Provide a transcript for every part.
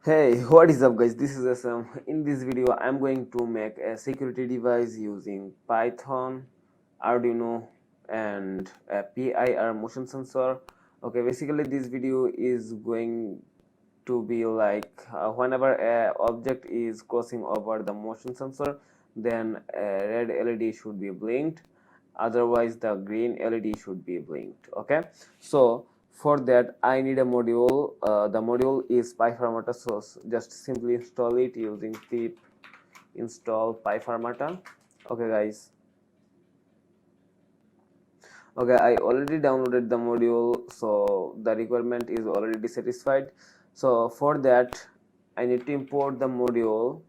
Hey, what is up guys, this is Asam. In this video I'm going to make a security device using Python, Arduino and a PIR motion sensor. Okay, basically this video is going to be like whenever a object is crossing over the motion sensor, then a red LED should be blinked, otherwise the green LED should be blinked. Okay, so for that I need a module. The module is pyfirmata, so just simply install it using pip install pyfirmata. Okay guys, okay, I already downloaded the module, so the requirement is already satisfied. So for that I need to import the module.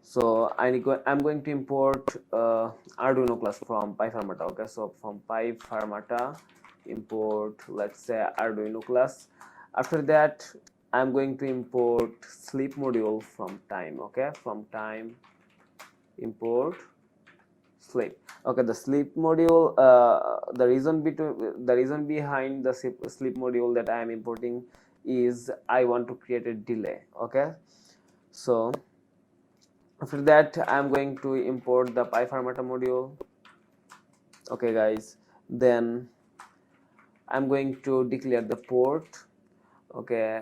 So I'm going to import Arduino class from pyfirmata. Okay, so from pyfirmata import, let's say, Arduino class. After that I'm going to import sleep module from time. Okay, from time import sleep. Okay, the sleep module, the reason behind the sleep module that I am importing is I want to create a delay. Okay, so after that I'm going to import the pyfirmata module. Okay guys, then I'm going to declare the port. Okay,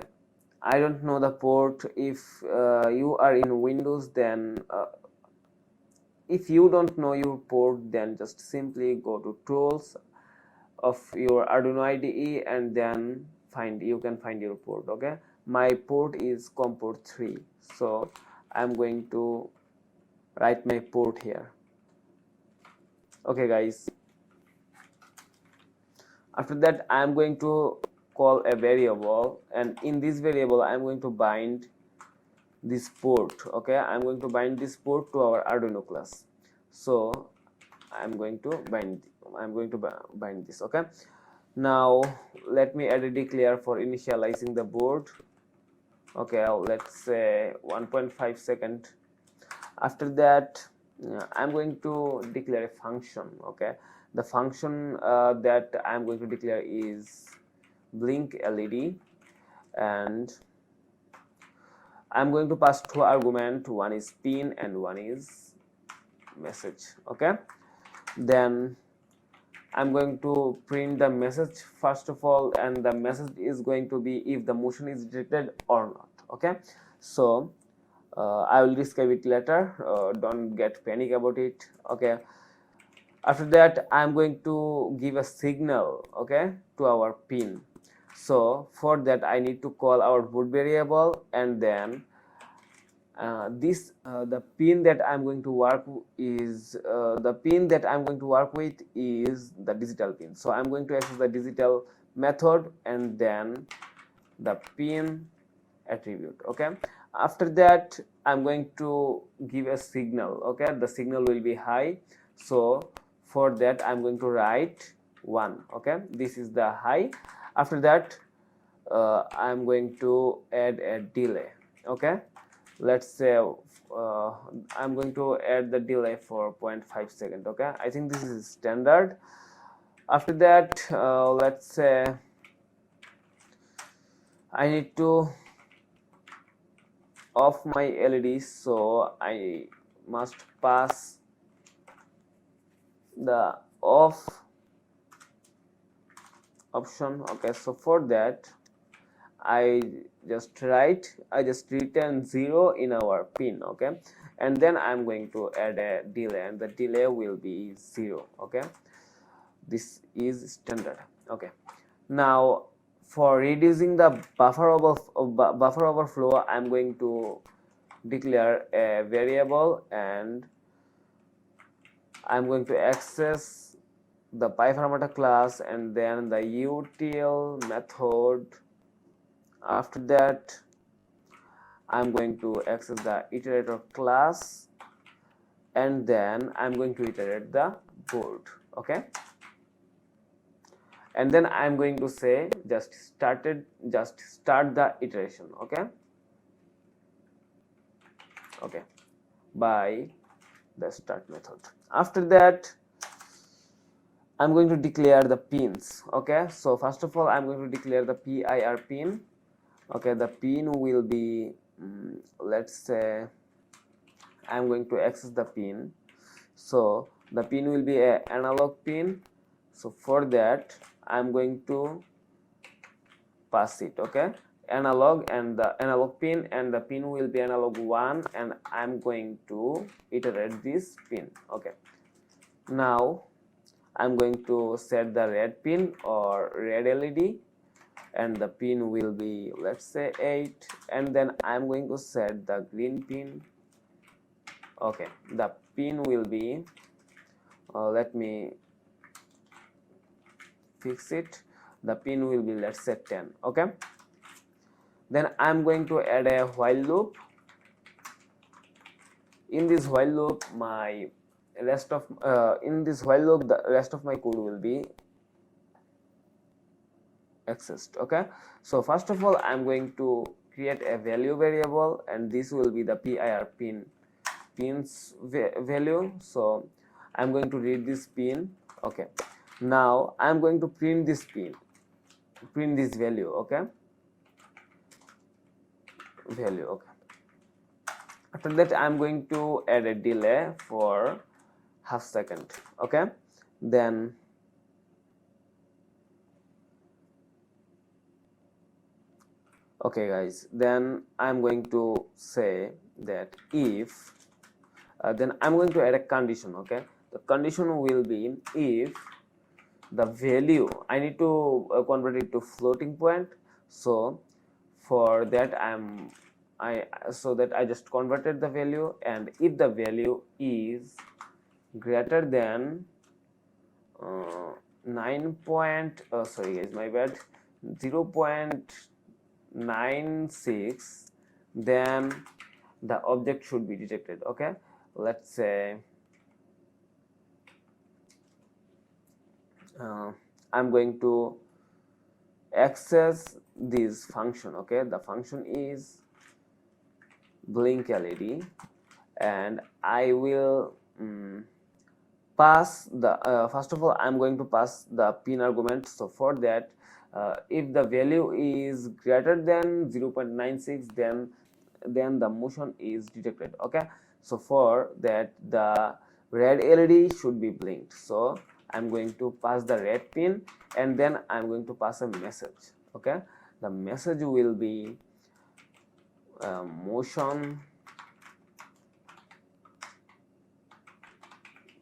I don't know the port. If you are in Windows, then if you don't know your port, then just simply go to tools of your Arduino IDE and then you can find your port. Okay, my port is COM port 3, so I'm going to write my port here. Okay guys, after that I'm going to call a variable, and in this variable I'm going to bind this port. Okay, I'm going to bind this port to our Arduino class, so I'm going to bind this. Okay, now let me add a declare for initializing the board. Okay, let's say 1.5 second. After that I'm going to declare a function. Okay, the function that I'm going to declare is blink LED, and I'm going to pass two arguments, one is pin and one is message. Okay, then I'm going to print the message first of all, and the message is going to be if the motion is detected or not. Okay, so I will describe it later, don't get panic about it. Okay, after that I'm going to give a signal, okay, to our pin. So for that I need to call our boot variable, and then the pin that I'm going to work is is the digital pin. So I'm going to access the digital method and then the pin attribute. Okay, after that I'm going to give a signal. Okay, the signal will be high, so for that I'm going to write 1. Okay, this is the high. After that I'm going to add a delay. Okay, let's say I'm going to add the delay for 0.5 second. Okay, I think this is standard. After that let's say I need to off my LEDs, so I must pass the off option. Okay, so for that I just return 0 in our pin. Okay, and then I'm going to add a delay, and the delay will be 0. Okay, this is standard. Okay, now for reducing the buffer overflow I'm going to declare a variable, and I'm going to access the pyfirmata class and then the util method. After that I'm going to access the iterator class, and then I'm going to iterate the board. Okay, and then I'm going to say just start the iteration. Okay, by the start method. After that I'm going to declare the pins. Okay, so first of all I'm going to declare the PIR pin. Okay, the pin will be let's say I'm going to access the pin. So the pin will be a analog pin. So for that I'm going to pass it. Okay, analog and the analog pin, and the pin will be analog 1, and I'm going to iterate this pin. Okay, now I'm going to set the red pin or red LED, and the pin will be, let's say, 8, and then I'm going to set the green pin. Okay, the pin will be let me fix it. The pin will be, let's say, 10. Okay, then I'm going to add a while loop. In this while loop my rest of the rest of my code will be accessed. Okay, so first of all I'm going to create a value variable, and this will be the PIR pins value. So I'm going to read this pin. Okay, now I'm going to print this value. Okay, value. Okay, after that I'm going to add a delay for half second. Okay, then okay guys, then I'm going to say that if then I'm going to add a condition. Okay, the condition will be if the value, I need to convert it to floating point. So for that I just converted the value, and if the value is greater than 0.96, then the object should be detected. Okay, let's say I'm going to access this function. Okay, the function is blink LED, and I will pass the first of all I'm going to pass the pin argument. So for that if the value is greater than 0.96, then the motion is detected. Okay, so for that the red LED should be blinked. So I'm going to pass the red pin, and then I'm going to pass a message. Okay, the message will be motion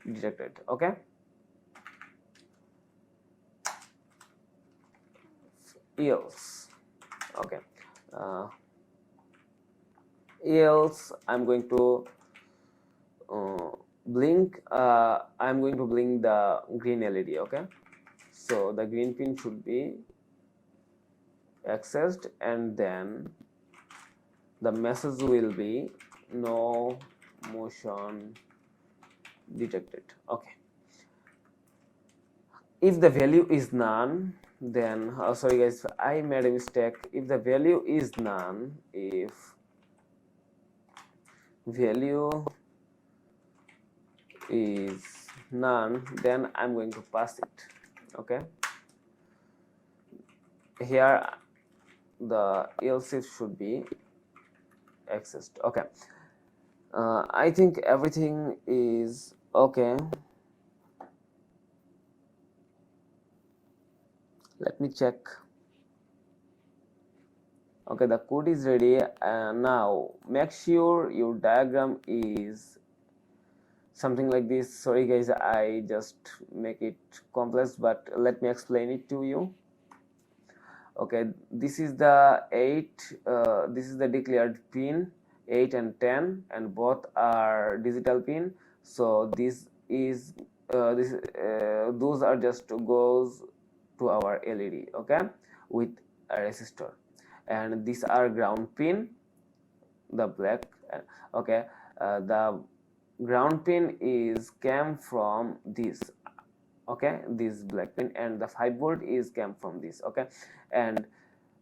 detected. Okay, else. Okay, else I'm going to blink I'm going to blink the green LED. Okay, so the green pin should be accessed, and then the message will be no motion detected. Okay, if the value is none, then sorry guys, I made a mistake. If the value is none, if value is none, then I'm going to pass it. Okay, here the else if should be accessed. Okay, I think everything is okay. Let me check. Okay, the code is ready. Now make sure your diagram is something like this. Sorry guys, I just make it complex, but let me explain it to you. Okay, this is the 8 this is the declared pin 8 and 10, and both are digital pin. So this is those are just goes to our LED. Okay, with a resistor, and these are ground pin, the black. Okay, the ground pin is came from this. Okay, this black pin, and the 5 volt is came from this. Okay, and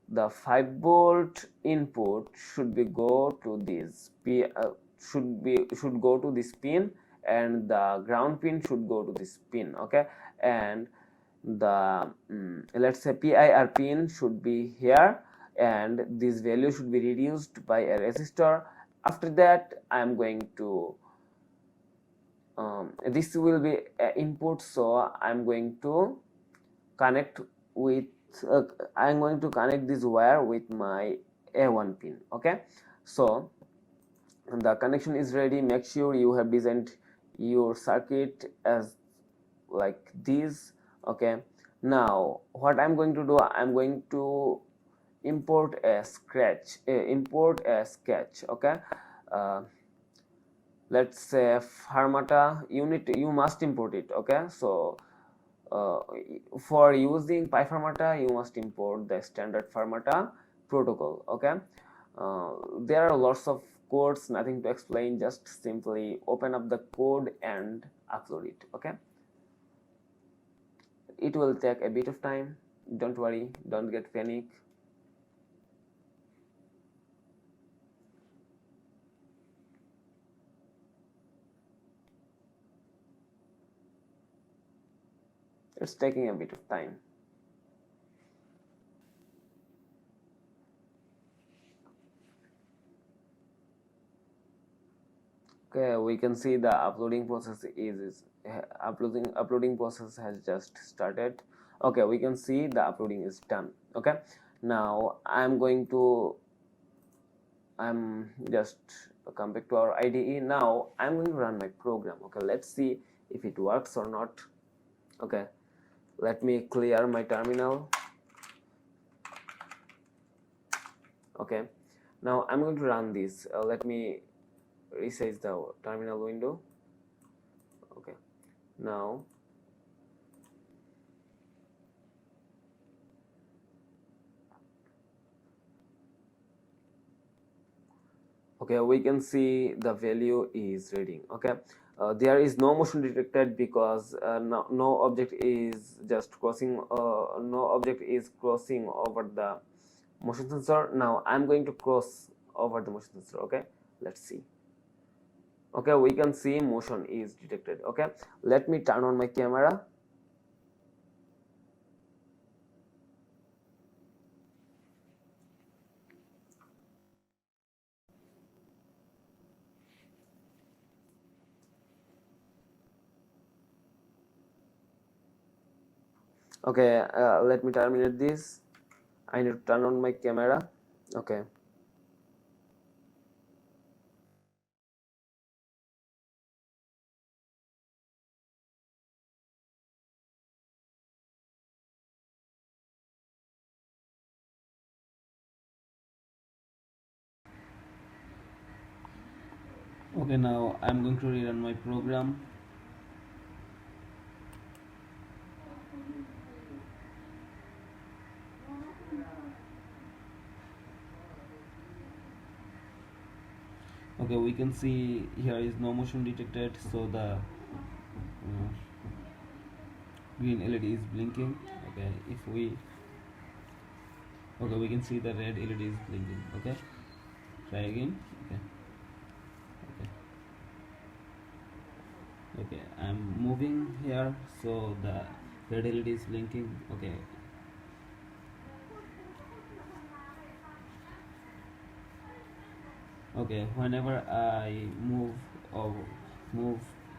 the 5 volt input should be go to this should go to this pin, and the ground pin should go to this pin. Okay, and the let's say PIR pin should be here, and this value should be reduced by a resistor. After that I am going to this will be input, so I'm going to connect with I'm going to connect this wire with my A1 pin. Okay, so the connection is ready. Make sure you have designed your circuit as like this. Okay, now what I'm going to do, I'm going to import a sketch. Okay, uh, let's say Firmata unit, you must import it. Okay, so uh, for using pyfirmata you must import the standard Firmata protocol. Okay, there are lots of codes, nothing to explain, just simply open up the code and upload it. Okay, it will take a bit of time, don't worry, don't get panic. It's taking a bit of time. Okay, we can see the uploading process is uploading process has just started. Okay, we can see the uploading is done. Okay, now I'm just come back to our IDE. Now I'm going to run my program. Okay, let's see if it works or not. Okay, let me clear my terminal. Okay, now I'm going to run this. Let me resize the terminal window. Okay, now okay, we can see the value is reading. Okay, there is no motion detected because no object is just crossing no object is crossing over the motion sensor. Now I'm going to cross over the motion sensor. Okay, let's see. Okay, we can see motion is detected. Okay, let me turn on my camera. Okay, let me terminate this. I need to turn on my camera. Okay, okay, now I'm going to rerun my program. Okay, we can see here is no motion detected, so the green LED is blinking. Okay, if we we can see the red LED is blinking. Okay, try again. Okay, okay, okay, I'm moving here, so the red LED is blinking. Okay, okay, whenever I move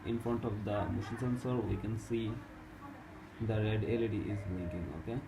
in front of the motion sensor, we can see the red LED is blinking. Okay,